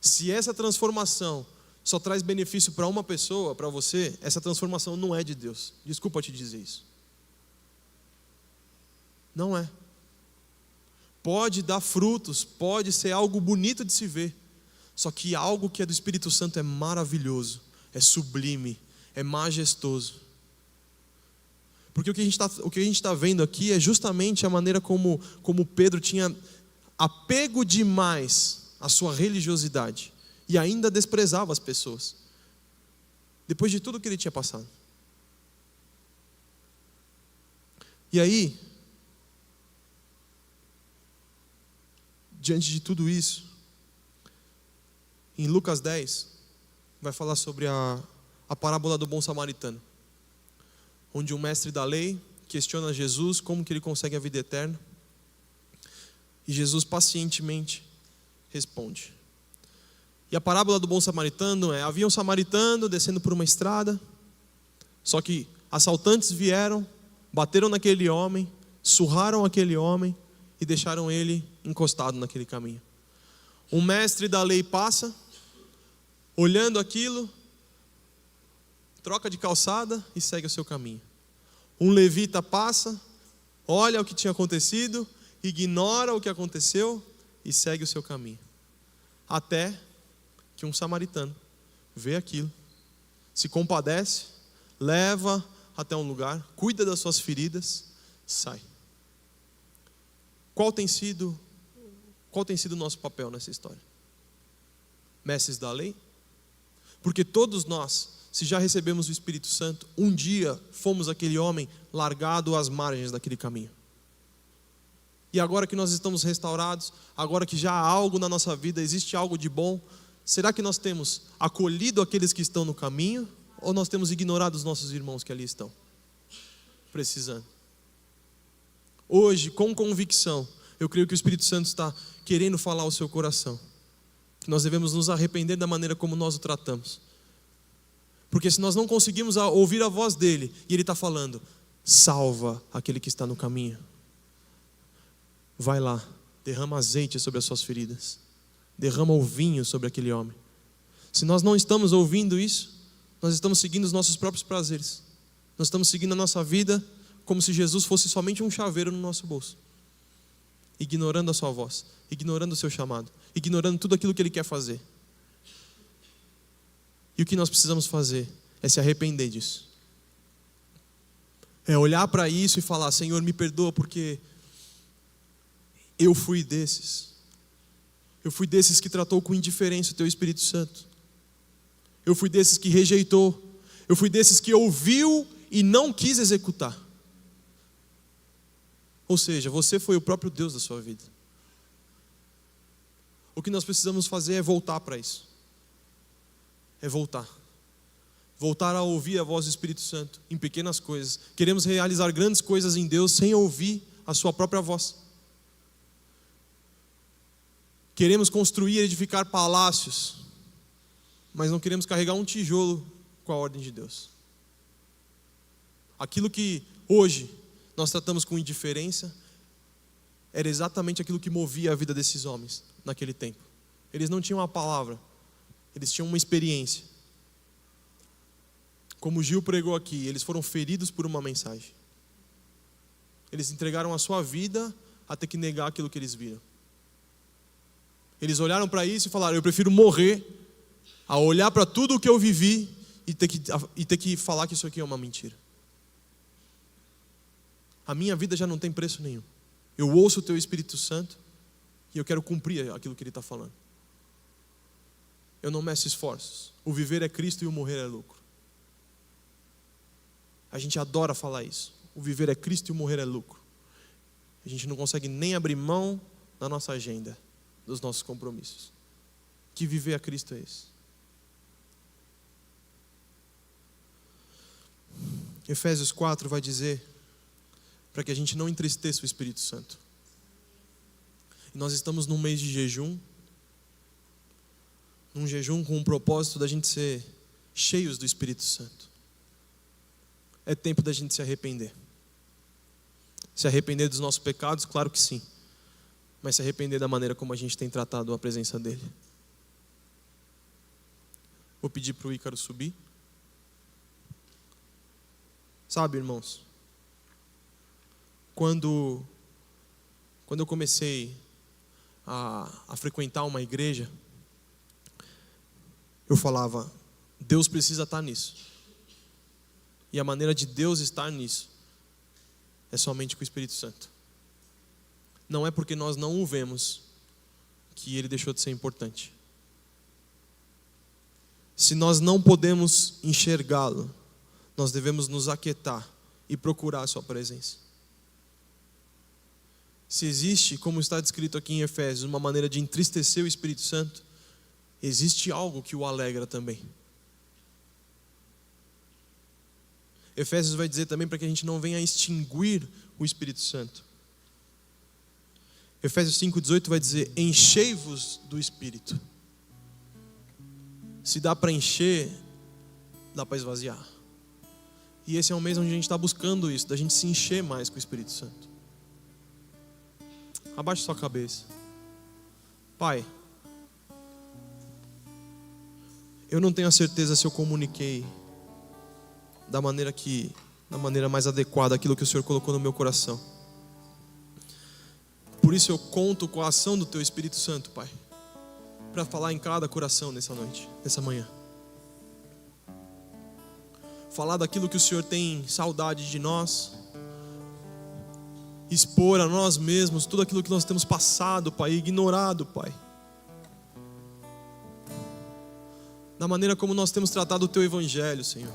Se essa transformação só traz benefício para uma pessoa, para você, essa transformação não é de Deus. Desculpa te dizer isso. Não é. Pode dar frutos, pode ser algo bonito de se ver, só que algo que é do Espírito Santo é maravilhoso, é sublime, é majestoso. Porque o que a gente está vendo aqui é justamente a maneira como Pedro tinha apego demais à sua religiosidade e ainda desprezava as pessoas, depois de tudo que ele tinha passado. E aí, diante de tudo isso, em Lucas 10, vai falar sobre a parábola do bom samaritano, onde um mestre da lei questiona Jesus como que ele consegue a vida eterna, e Jesus pacientemente responde. E a parábola do bom samaritano é: havia um samaritano descendo por uma estrada, só que assaltantes vieram, bateram naquele homem, surraram aquele homem e deixaram ele encostado naquele caminho. Um mestre da lei passa, olhando aquilo, troca de calçada e segue o seu caminho. Um levita passa, olha o que tinha acontecido, ignora o que aconteceu e segue o seu caminho. Até que um samaritano vê aquilo, se compadece, leva até um lugar, cuida das suas feridas, sai. Qual tem sido o nosso papel nessa história? Mestres da lei? Porque todos nós, se já recebemos o Espírito Santo, um dia fomos aquele homem largado às margens daquele caminho. E agora que nós estamos restaurados, agora que já há algo na nossa vida, existe algo de bom, será que nós temos acolhido aqueles que estão no caminho? Ou nós temos ignorado os nossos irmãos que ali estão, precisando? Hoje, com convicção, eu creio que o Espírito Santo está querendo falar ao seu coração, que nós devemos nos arrepender da maneira como nós o tratamos. Porque se nós não conseguimos ouvir a voz dele, e ele está falando, salva aquele que está no caminho. Vai lá, derrama azeite sobre as suas feridas, derrama o vinho sobre aquele homem. Se nós não estamos ouvindo isso, nós estamos seguindo os nossos próprios prazeres. Nós estamos seguindo a nossa vida como se Jesus fosse somente um chaveiro no nosso bolso, ignorando a sua voz, ignorando o seu chamado, ignorando tudo aquilo que ele quer fazer. E o que nós precisamos fazer é se arrepender disso. É olhar para isso e falar, Senhor, me perdoa porque eu fui desses. Eu fui desses que tratou com indiferença o teu Espírito Santo. Eu fui desses que rejeitou. Eu fui desses que ouviu e não quis executar. Ou seja, você foi o próprio Deus da sua vida. O que nós precisamos fazer é voltar para isso. É voltar. Voltar a ouvir a voz do Espírito Santo em pequenas coisas. Queremos realizar grandes coisas em Deus sem ouvir a sua própria voz. Queremos construir e edificar palácios, mas não queremos carregar um tijolo com a ordem de Deus. Aquilo que hoje nós tratamos com indiferença era exatamente aquilo que movia a vida desses homens naquele tempo. Eles não tinham uma palavra, eles tinham uma experiência. Como o Gil pregou aqui, eles foram feridos por uma mensagem. Eles entregaram a sua vida a ter que negar aquilo que eles viram. Eles olharam para isso e falaram, eu prefiro morrer a olhar para tudo o que eu vivi e ter que falar que isso aqui é uma mentira. A minha vida já não tem preço nenhum. Eu ouço o teu Espírito Santo e eu quero cumprir aquilo que ele está falando. Eu não meço esforços. O viver é Cristo e o morrer é lucro. A gente adora falar isso. O viver é Cristo e o morrer é lucro. A gente não consegue nem abrir mão da nossa agenda, dos nossos compromissos. Que viver a Cristo é esse? Efésios 4 vai dizer para que a gente não entristeça o Espírito Santo. E nós estamos num mês de jejum, num jejum com o propósito da gente ser cheios do Espírito Santo. É tempo da gente se arrepender. Se arrepender dos nossos pecados, claro que sim. Mas se arrepender da maneira como a gente tem tratado a presença dele. Vou pedir para o Ícaro subir. Sabe, irmãos, quando eu comecei a frequentar uma igreja, eu falava, Deus precisa estar nisso. E a maneira de Deus estar nisso é somente com o Espírito Santo. Não é porque nós não o vemos que ele deixou de ser importante. Se nós não podemos enxergá-lo, nós devemos nos aquietar e procurar a sua presença. Se existe, como está descrito aqui em Efésios, uma maneira de entristecer o Espírito Santo, existe algo que o alegra também. Efésios vai dizer também para que a gente não venha extinguir o Espírito Santo. Efésios 5,18 vai dizer, enchei-vos do Espírito. Se dá para encher, dá para esvaziar. E esse é um mês onde a gente está buscando isso, da gente se encher mais com o Espírito Santo. Abaixe sua cabeça. Pai, eu não tenho a certeza se eu comuniquei da maneira mais adequada aquilo que o Senhor colocou no meu coração. Por isso eu conto com a ação do Teu Espírito Santo, Pai, para falar em cada coração nessa noite, nessa manhã. Falar daquilo que o Senhor tem saudade de nós, expor a nós mesmos tudo aquilo que nós temos passado, Pai, ignorado, Pai. Da maneira como nós temos tratado o Teu Evangelho, Senhor.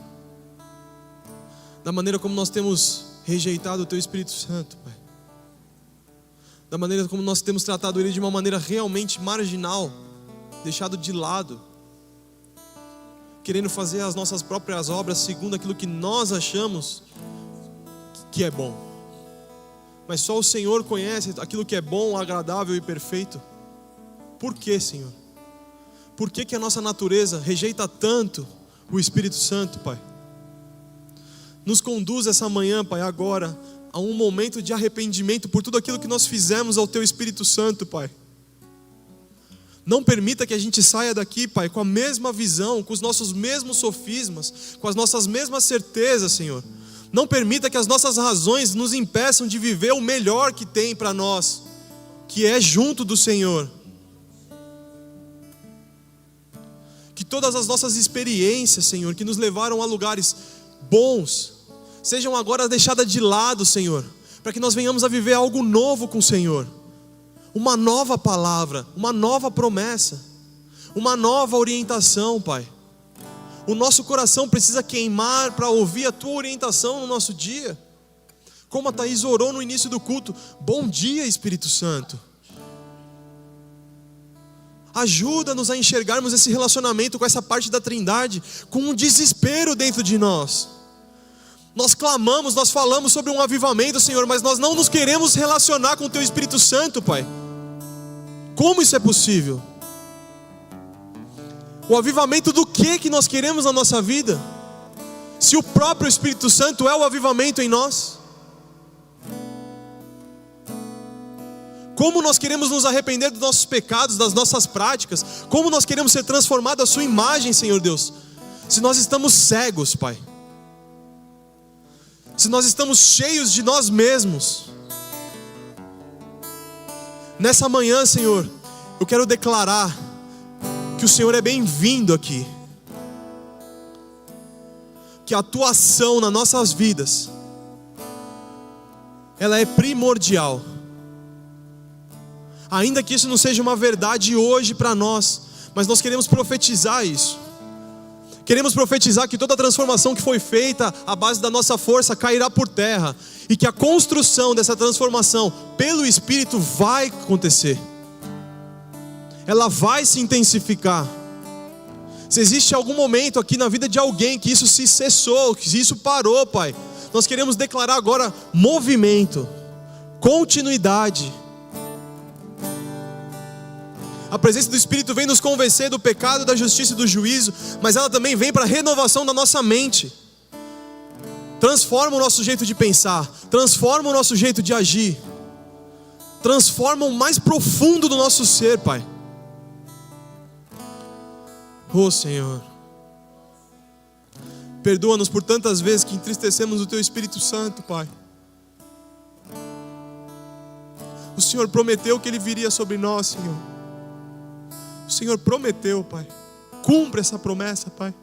Da maneira como nós temos rejeitado o Teu Espírito Santo, Pai. da maneira como nós temos tratado Ele de uma maneira realmente marginal, deixado de lado, querendo fazer as nossas próprias obras segundo aquilo que nós achamos que é bom. Mas só o Senhor conhece aquilo que é bom, agradável e perfeito. Por que, Senhor? Por que a nossa natureza rejeita tanto o Espírito Santo, Pai? Nos conduz essa manhã, Pai, agora, a um momento de arrependimento por tudo aquilo que nós fizemos ao Teu Espírito Santo, Pai. Não permita que a gente saia daqui, Pai, com a mesma visão, com os nossos mesmos sofismas, com as nossas mesmas certezas, Senhor. Não permita que as nossas razões nos impeçam de viver o melhor que tem para nós, que é junto do Senhor. Que todas as nossas experiências, Senhor, que nos levaram a lugares bons, sejam agora deixadas de lado, Senhor, para que nós venhamos a viver algo novo com o Senhor. Uma nova palavra, uma nova promessa, uma nova orientação, Pai. O nosso coração precisa queimar para ouvir a Tua orientação no nosso dia. Como a Thaís orou no início do culto, bom dia, Espírito Santo. Ajuda-nos a enxergarmos esse relacionamento com essa parte da Trindade, com um desespero dentro de nós. Nós clamamos, nós falamos sobre um avivamento, Senhor, mas nós não nos queremos relacionar com o Teu Espírito Santo, Pai. Como isso é possível? O avivamento do que nós queremos na nossa vida? Se o próprio Espírito Santo é o avivamento em nós? Como nós queremos nos arrepender dos nossos pecados, das nossas práticas? Como nós queremos ser transformados à Sua imagem, Senhor Deus? Se nós estamos cegos, Pai. Se nós estamos cheios de nós mesmos. Nessa manhã, Senhor, eu quero declarar que o Senhor é bem-vindo aqui. Que a Tua ação nas nossas vidas, ela é primordial. Ainda que isso não seja uma verdade hoje para nós, mas nós queremos profetizar isso. Queremos profetizar que toda a transformação que foi feita à base da nossa força cairá por terra, e que a construção dessa transformação pelo Espírito vai acontecer. Ela vai se intensificar. Se existe algum momento aqui na vida de alguém que isso se cessou, que isso parou, Pai, nós queremos declarar agora movimento, continuidade. A presença do Espírito vem nos convencer do pecado, da justiça e do juízo, mas ela também vem para a renovação da nossa mente. Transforma o nosso jeito de pensar, transforma o nosso jeito de agir, transforma o mais profundo do nosso ser, Pai. Oh, Senhor, perdoa-nos por tantas vezes que entristecemos o Teu Espírito Santo, Pai. O Senhor prometeu que Ele viria sobre nós, Senhor. O Senhor prometeu, Pai. Cumpre essa promessa, Pai.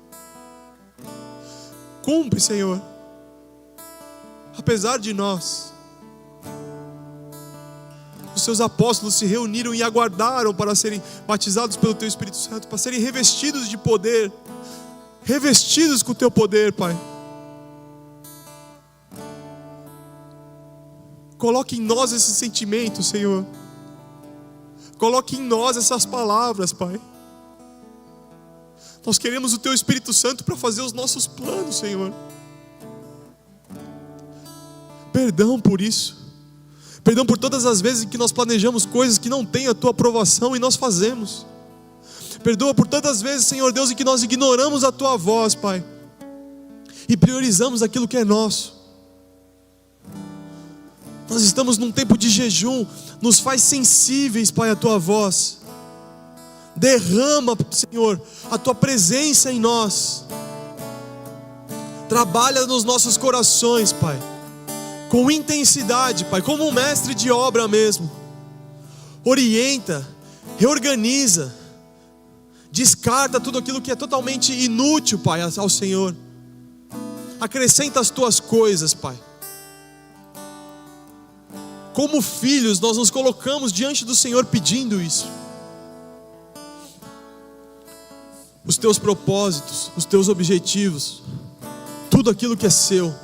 Cumpre, Senhor. Apesar de nós, os Seus apóstolos se reuniram e aguardaram para serem batizados pelo Teu Espírito Santo, para serem revestidos de poder, revestidos com o Teu poder, Pai. Coloque em nós esse sentimento, Senhor. Coloque em nós essas palavras, Pai. Nós queremos o Teu Espírito Santo para fazer os nossos planos, Senhor. Perdão por isso. Perdão por todas as vezes em que nós planejamos coisas que não têm a Tua aprovação e nós fazemos. Perdoa por tantas vezes, Senhor Deus, em que nós ignoramos a Tua voz, Pai, e priorizamos aquilo que é nosso. Nós estamos num tempo de jejum. Nos faz sensíveis, Pai, à Tua voz. Derrama, Senhor, a Tua presença em nós. Trabalha nos nossos corações, Pai, com intensidade, Pai, como um mestre de obra mesmo. Orienta, reorganiza, descarta tudo aquilo que é totalmente inútil, Pai, ao Senhor. Acrescenta as Tuas coisas, Pai. Como filhos, nós nos colocamos diante do Senhor pedindo isso. Os Teus propósitos, os Teus objetivos, tudo aquilo que é Seu.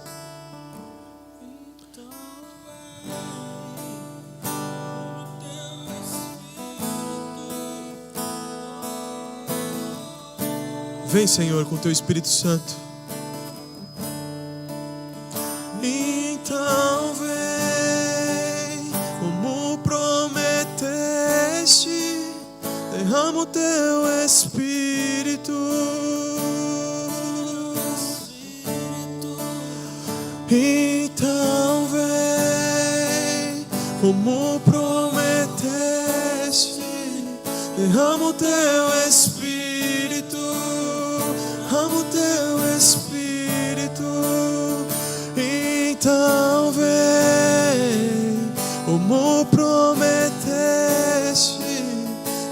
Vem, Senhor, com teu Espírito Santo. Então vem, como prometeste, derrama o teu Espírito. Então vem, como prometeste, derrama o teu Espírito, derrama o teu Espírito. Então vem, como prometeste,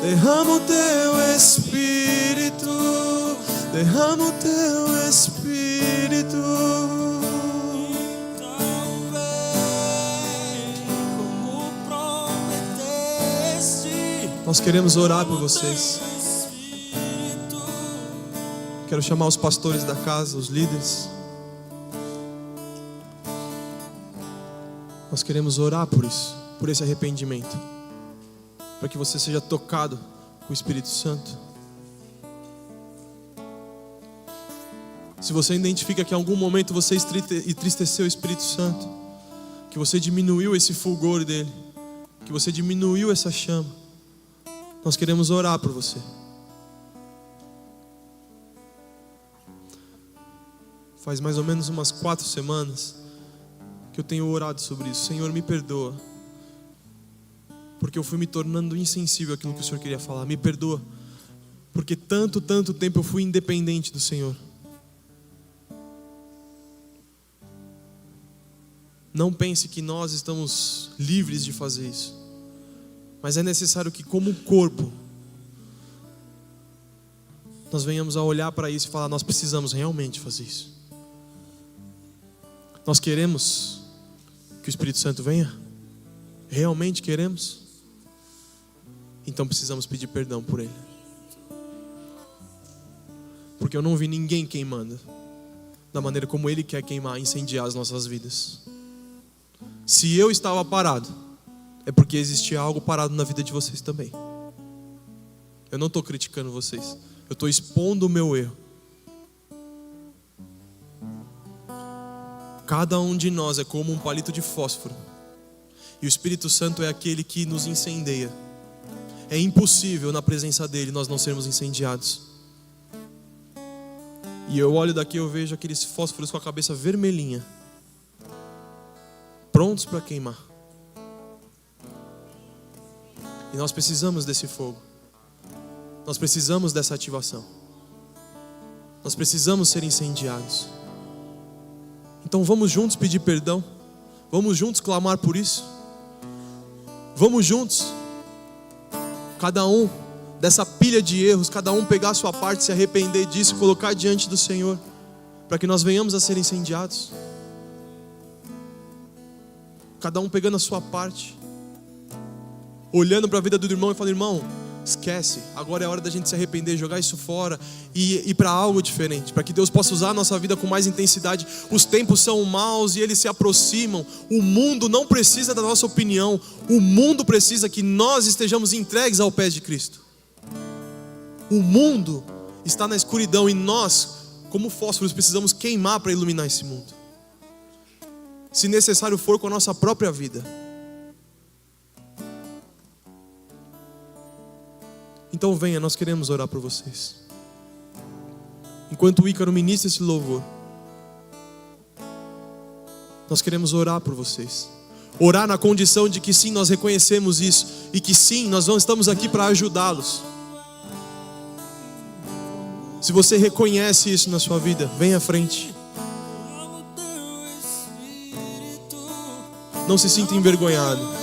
derrama o teu Espírito, derrama o teu Espírito. Nós queremos orar por vocês. Quero chamar os pastores da casa, os líderes. Nós queremos orar por isso, por esse arrependimento, para que você seja tocado com o Espírito Santo. Se você identifica que em algum momento você entristeceu o Espírito Santo, que você diminuiu esse fulgor dele, que você diminuiu essa chama, nós queremos orar por você. Faz mais ou menos umas 4 semanas que eu tenho orado sobre isso. Senhor, me perdoa, porque eu fui me tornando insensível àquilo que o Senhor queria falar. Me perdoa, porque tanto tempo eu fui independente do Senhor. Não pense que nós estamos livres de fazer isso, mas é necessário que, como corpo, nós venhamos a olhar para isso e falar: nós precisamos realmente fazer isso. Nós queremos que o Espírito Santo venha? Realmente queremos? Então precisamos pedir perdão por ele. Porque eu não vi ninguém queimando da maneira como ele quer queimar, incendiar as nossas vidas. Se eu estava parado, é porque existia algo parado na vida de vocês também. Eu não estou criticando vocês, eu estou expondo o meu erro. Cada um de nós é como um palito de fósforo, e o Espírito Santo é aquele que nos incendeia. É impossível na presença dele nós não sermos incendiados. E eu olho daqui e eu vejo aqueles fósforos com a cabeça vermelhinha, prontos para queimar. E nós precisamos desse fogo. Nós precisamos dessa ativação. Nós precisamos ser incendiados. Então vamos juntos pedir perdão. Vamos juntos clamar por isso. Vamos juntos, cada um dessa pilha de erros, cada um pegar a sua parte, se arrepender disso e colocar diante do Senhor, para que nós venhamos a ser incendiados. Cada um pegando a sua parte, olhando para a vida do irmão e falando: irmão, esquece, agora é hora da gente se arrepender, jogar isso fora e ir para algo diferente, para que Deus possa usar a nossa vida com mais intensidade. Os tempos são maus e eles se aproximam. O mundo não precisa da nossa opinião, o mundo precisa que nós estejamos entregues ao pé de Cristo. O mundo está na escuridão e nós, como fósforos, precisamos queimar para iluminar esse mundo, se necessário for com a nossa própria vida. Então venha, nós queremos orar por vocês. Enquanto o Ícaro ministra esse louvor, nós queremos orar por vocês. Orar na condição de que sim, nós reconhecemos isso, e que sim, nós estamos aqui para ajudá-los. Se você reconhece isso na sua vida, venha à frente. Não se sinta envergonhado.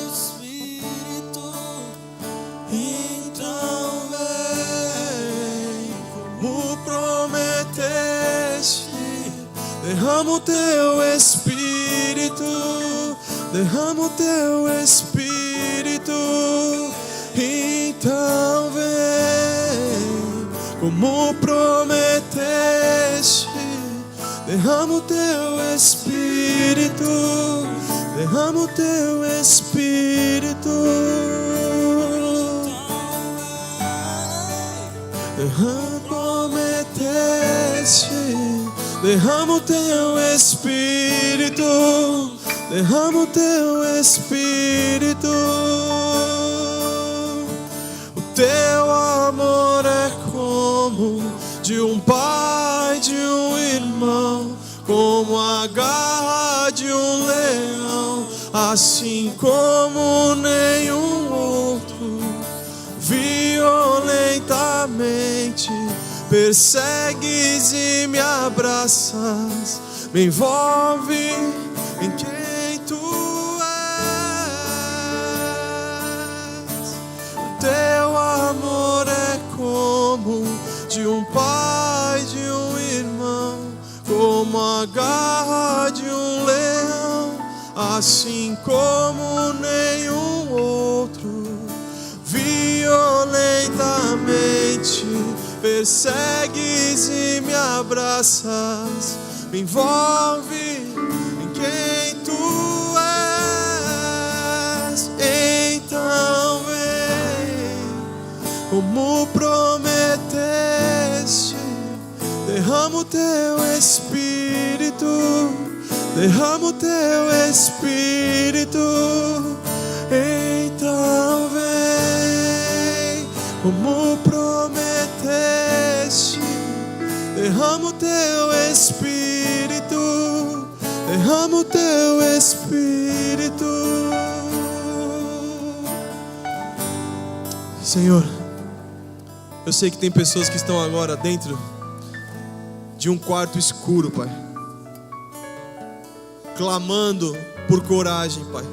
Derrama o teu Espírito, derrama o teu Espírito. Então vem, como prometeste, derrama o teu Espírito, derrama o teu Espírito. Derrama, prometeste. derrama o teu Espírito, derrama o teu Espírito. O teu amor é como de um pai, de um irmão, como a garra de um leão, assim como nenhum outro. Violentamente persegues e me abraças, me envolve em quem tu és. O teu amor é como de um pai, de um irmão, como a garra de um leão, assim como nenhum outro. Violentamente persegues e me abraças, me envolve em quem tu és. Então vem, como prometeste, derrama o teu Espírito, derrama o teu Espírito. Então vem, como prometeste, derrama o teu Espírito, derrama o teu Espírito. Senhor, eu sei que tem pessoas que estão agora dentro de um quarto escuro, Pai, clamando por coragem, Pai,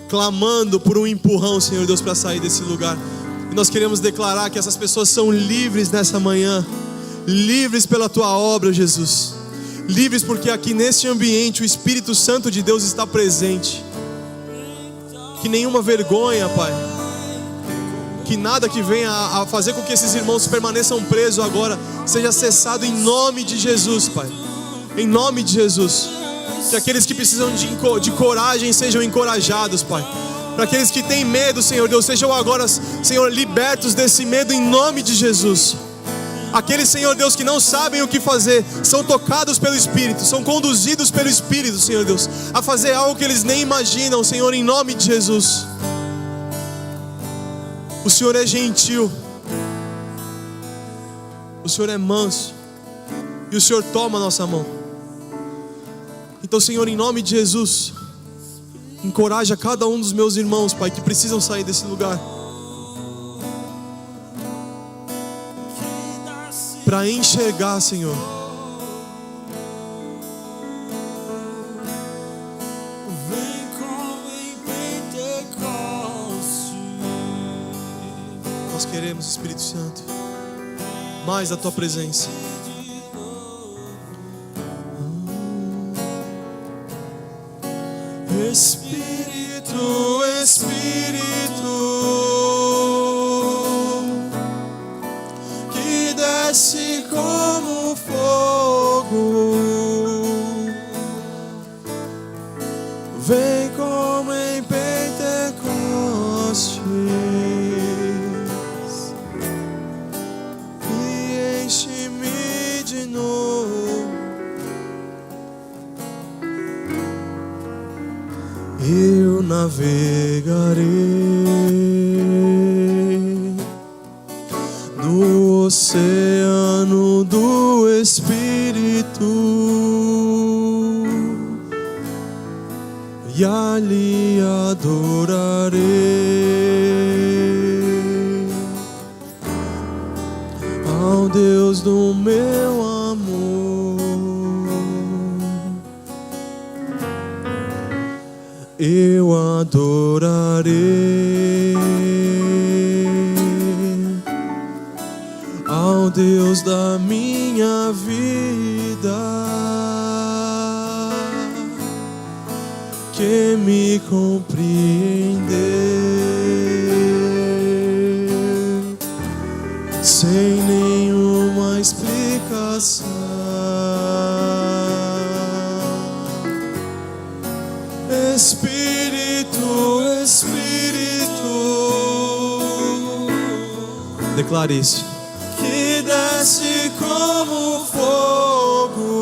clamando por um empurrão, Senhor Deus, para sair desse lugar. E nós queremos declarar que essas pessoas são livres nessa manhã, livres pela Tua obra, Jesus, livres porque aqui neste ambiente o Espírito Santo de Deus está presente. Que nenhuma vergonha, Pai, que nada que venha a fazer com que esses irmãos permaneçam presos agora seja cessado em nome de Jesus, Pai, em nome de Jesus. Que aqueles que precisam de coragem sejam encorajados, Pai. Para aqueles que têm medo, Senhor Deus, sejam agora, Senhor, libertos desse medo em nome de Jesus. Aqueles, Senhor Deus, que não sabem o que fazer, são tocados pelo Espírito, são conduzidos pelo Espírito, Senhor Deus, a fazer algo que eles nem imaginam, Senhor, em nome de Jesus. O Senhor é gentil, o Senhor é manso, e o Senhor toma a nossa mão. Então, Senhor, em nome de Jesus, encoraja cada um dos meus irmãos, Pai, que precisam sair desse lugar, para enxergar, Senhor, nós queremos, Espírito Santo, mais da Tua presença. Espírito, Espírito, que desce como fogo, vem como em Pentecostes e enche-me de novo. Eu navegarei no oceano do Espírito e ali adorarei ao Deus do meu amor. Eu adorarei ao Deus da minha vida, que me compreendeu sem nenhuma explicação. Espírito, Espírito, declare isso, que desce como fogo,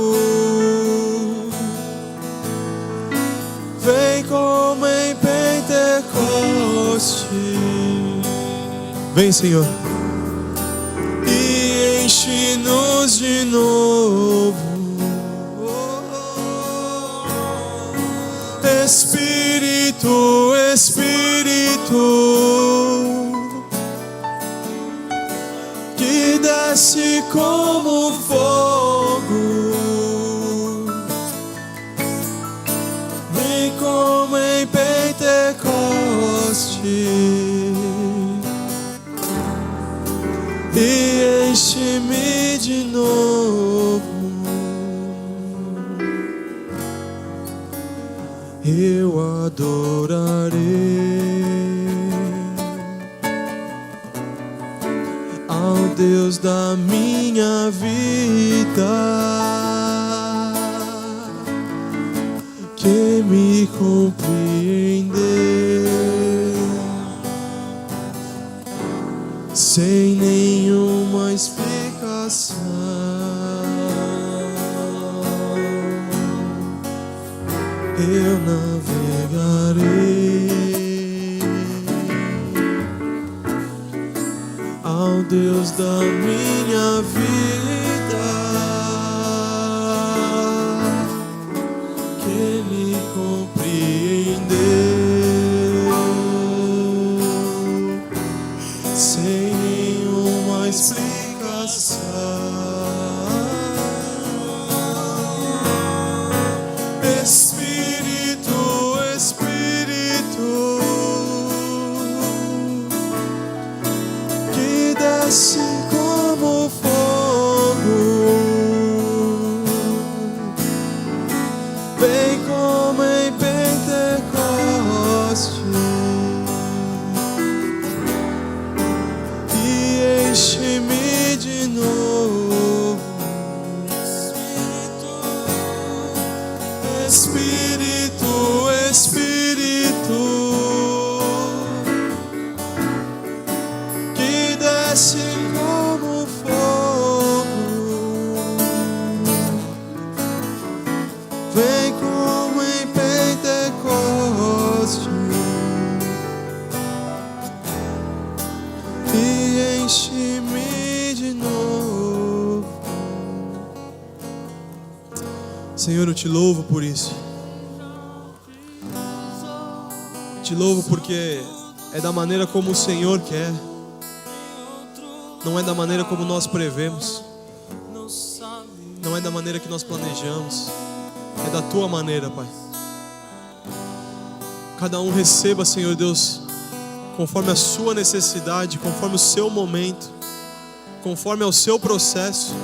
Vem, Senhor, e enche-nos de novo. Espírito, Espírito, que desce como fogo, vem como em Pentecoste e enche-me de novo. Eu adorarei ao Deus da minha vida, que me compreendeu sem nenhuma explicação. Eu navegarei ao Deus da minha vida, que me compreendeu sem nenhuma explicação. Espírito, Espírito, que desce como fogo, vem como em Pentecoste e enche-me de novo. Espírito, Espírito, que desce como fogo, vem como em Pentecoste e enche-me de novo. Senhor, eu te louvo por isso. Te louvo porque é da maneira como o Senhor quer, não é da maneira como nós prevemos, não é da maneira que nós planejamos, é da tua maneira, Pai. Cada um receba, Senhor Deus, conforme a sua necessidade, conforme o seu momento, conforme ao seu processo,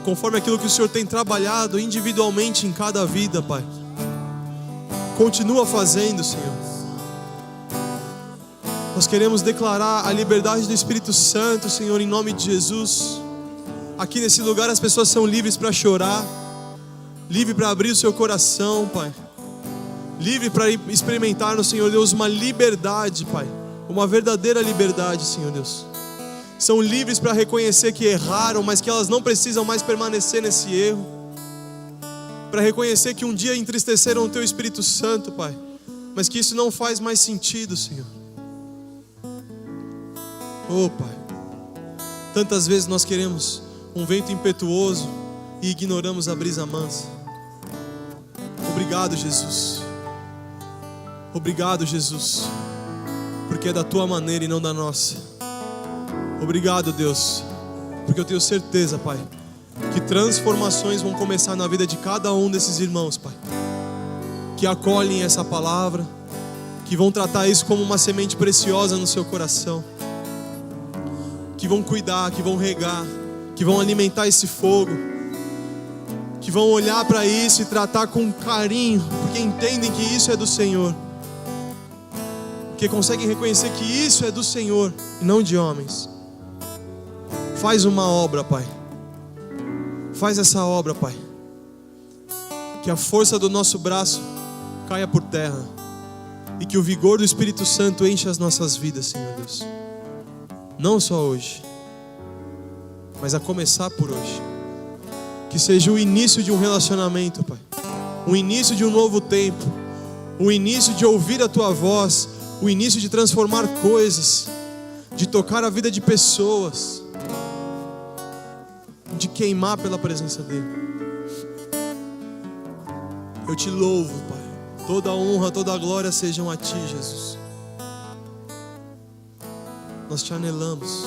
conforme aquilo que o Senhor tem trabalhado individualmente em cada vida, Pai. Continua fazendo, Senhor. Nós queremos declarar a liberdade do Espírito Santo, Senhor, em nome de Jesus. Aqui nesse lugar as pessoas são livres para chorar, livre para abrir o seu coração, Pai. Livre para experimentar no Senhor Deus uma liberdade, Pai. Uma verdadeira liberdade, Senhor Deus. São livres para reconhecer que erraram, mas que elas não precisam mais permanecer nesse erro. Para reconhecer que um dia entristeceram o Teu Espírito Santo, Pai, mas que isso não faz mais sentido, Senhor. Oh, Pai, tantas vezes nós queremos um vento impetuoso e ignoramos a brisa mansa. Obrigado, Jesus. Obrigado, Jesus, porque é da Tua maneira e não da nossa. Obrigado, Deus, porque eu tenho certeza, Pai, que transformações vão começar na vida de cada um desses irmãos, Pai, que acolhem essa palavra, que vão tratar isso como uma semente preciosa no seu coração, que vão cuidar, que vão regar, que vão alimentar esse fogo, que vão olhar para isso e tratar com carinho, porque entendem que isso é do Senhor, porque conseguem reconhecer que isso é do Senhor e não de homens. Faz uma obra, Pai. Faz essa obra, Pai. Que a força do nosso braço caia por terra e que o vigor do Espírito Santo encha as nossas vidas, Senhor Deus. Não só hoje, mas a começar por hoje. Que seja o início de um relacionamento, Pai. O início de um novo tempo. O início de ouvir a Tua voz. o início de transformar coisas, de tocar a vida de pessoas, de queimar pela presença dele. Eu te louvo, Pai. Toda a honra, toda a glória sejam a ti, Jesus. Nós te anelamos.